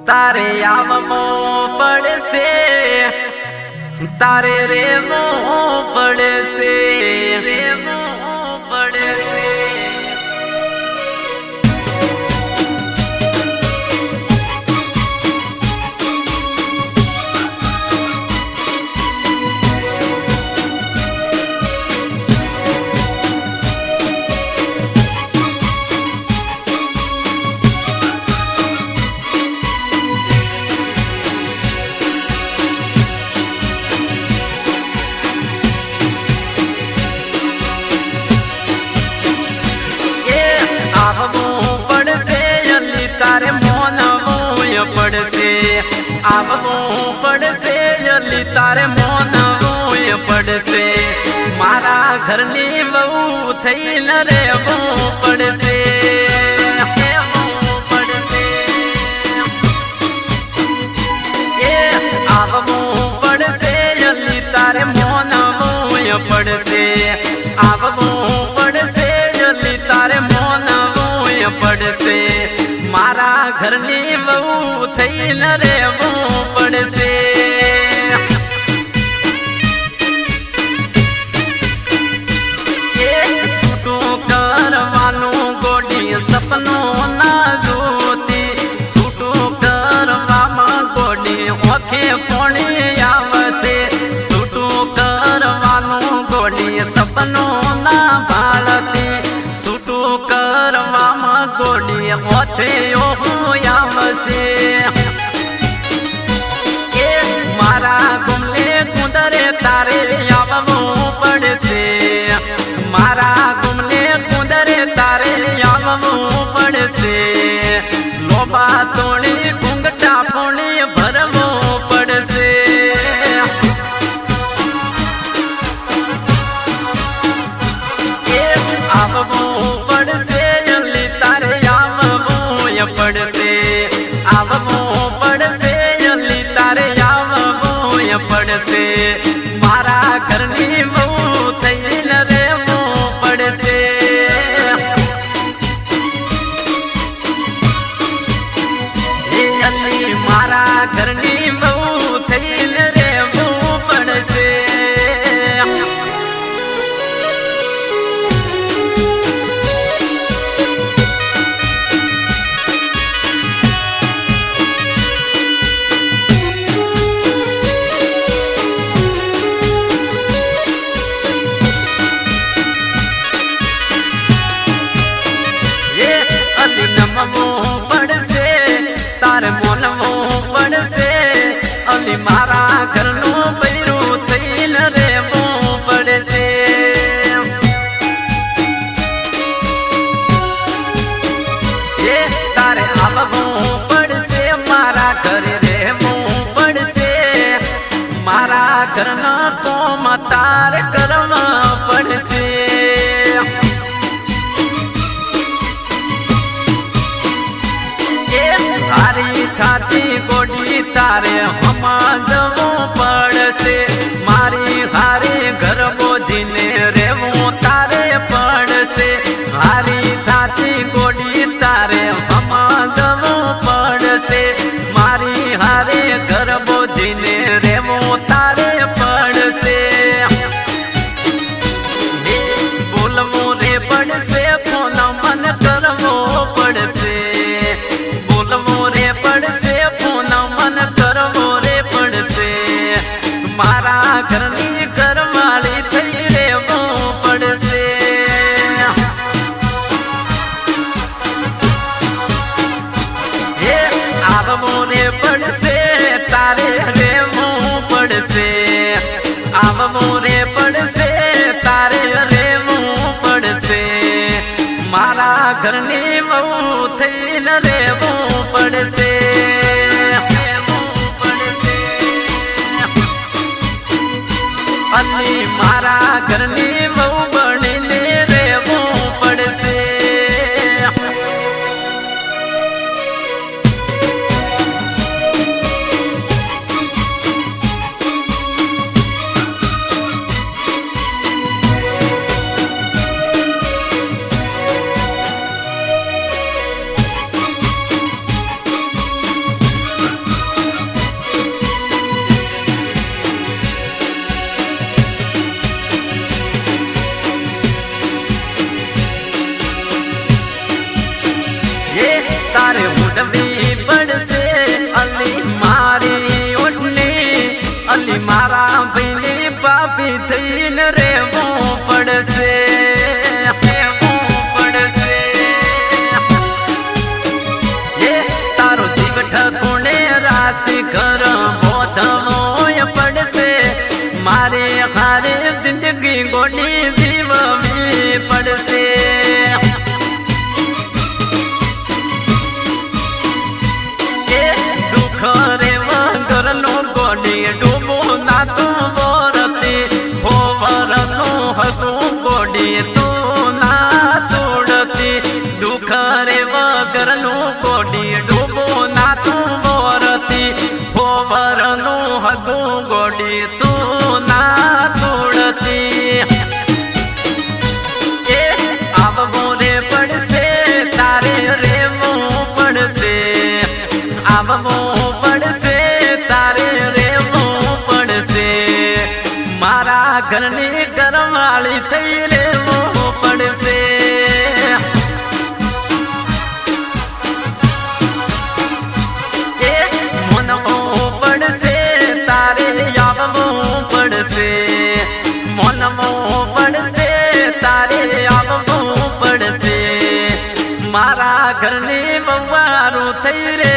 તારે આવમો પડશે, તારે રેમો પડશે, રેમો પડશે. આવવું પડશે જલ્દી તારે મોનવું પડશે, મારા ઘરની બહુ થઈને રહેવું પડશે, આવવું પડશે જલ્દી તારે મોનવું પડશે, આવવું પડશે જલ્દી તારે મોનવું પડશે, મારા ઘરની બહુ થઈને રહેવું પડશે. છૂટું કરવાનું ગોડી સપનું ના જોતી, છૂટું કરવામાં ગોડી ઓખે પોણી આવશે, છૂટું કરવાનું ગોડી સપનું ના ભાળતી, છૂટું કરવામાં ગોડી ઓછે આવશે. મારા ગુમલે કુંદરે તારે આવવું પડશે, મારા ગુમલે કુંદરે તારે આવવું પડશે, લોબા તોડી ઘૂંઘટા પોણી ભરવું પડશે. આવવું પડશે જલ્દી તારે આવવું પડશે, આવવું પડશે જલ્દી તારે પડશે, મારા ઘરની બહુ થઈને રહેવું પડશે. જલ્દી મારા ઘરની બહુ થઈને રહેવું પડશે. નમવું પડશે તારે મોનવું પડશે, અલી મારા ઘરનું બૈરું થઈને રહેવું પડશે. તારે આવવું પડશે મારા ઘરે રહેવું પડશે, મારા ઘરના કોમ તારે કરવા પડશે. હારી ખાતી ગોડી તારે સમજવું પડશે, મારી હારી ઘર બોજીને રહેવું તારે પડશે, હારી ખાતી ગોડી તારે સમજવું પડશે, મારી હારી ઘર બોજીને રહેવું તારે પડશે. બોલવું રે પડશે ફોન મન કરવો પડશે, પડશે ફોન મન કરવો રે પડશે, મારા ઘરની ઘરવાળી થઈ રહેવું પડશે. આવવું રે પડશે તારે રહેવું પડશે, આવવું રે પડશે તારે રહેવું પડશે, મારા ઘરની બહુ થઈને રહેવું પડશે. અલી મારા ઘરની બહુ બનીને રહેવું પડશે. તારે ઉડવી પડશે અલી મારી ઓટલી અલી મારા ભાઈની પાપી થઈને રહેવું પડશે તારો જીવ ઠકુને રાત ઘર બોધવો પડશે મારે હારે જિંદગી ગોડી જીવવી પડશે દુઃખ રે વગરનો ગોડી ડૂબો નાતું બોરતી હોવરનું હતું ગોડી તું ના તોડતી દુઃખ રે વગરનું ગોડી ડૂબો નાતું બોરતી હોવરનું હતું ગોડી તું ના તોડતી આવવું રે પડશે તારે રેવું પડશે આવવું પડશે તારે રેવું પડશે મારા ઘરની ઘરવાળી થઈ રહેવું પડશે મનવું પડશે તારે આવવું પડશે મનવું પડશે તારે આવવું પડશે મારા ઘરની બવારું થઈ રે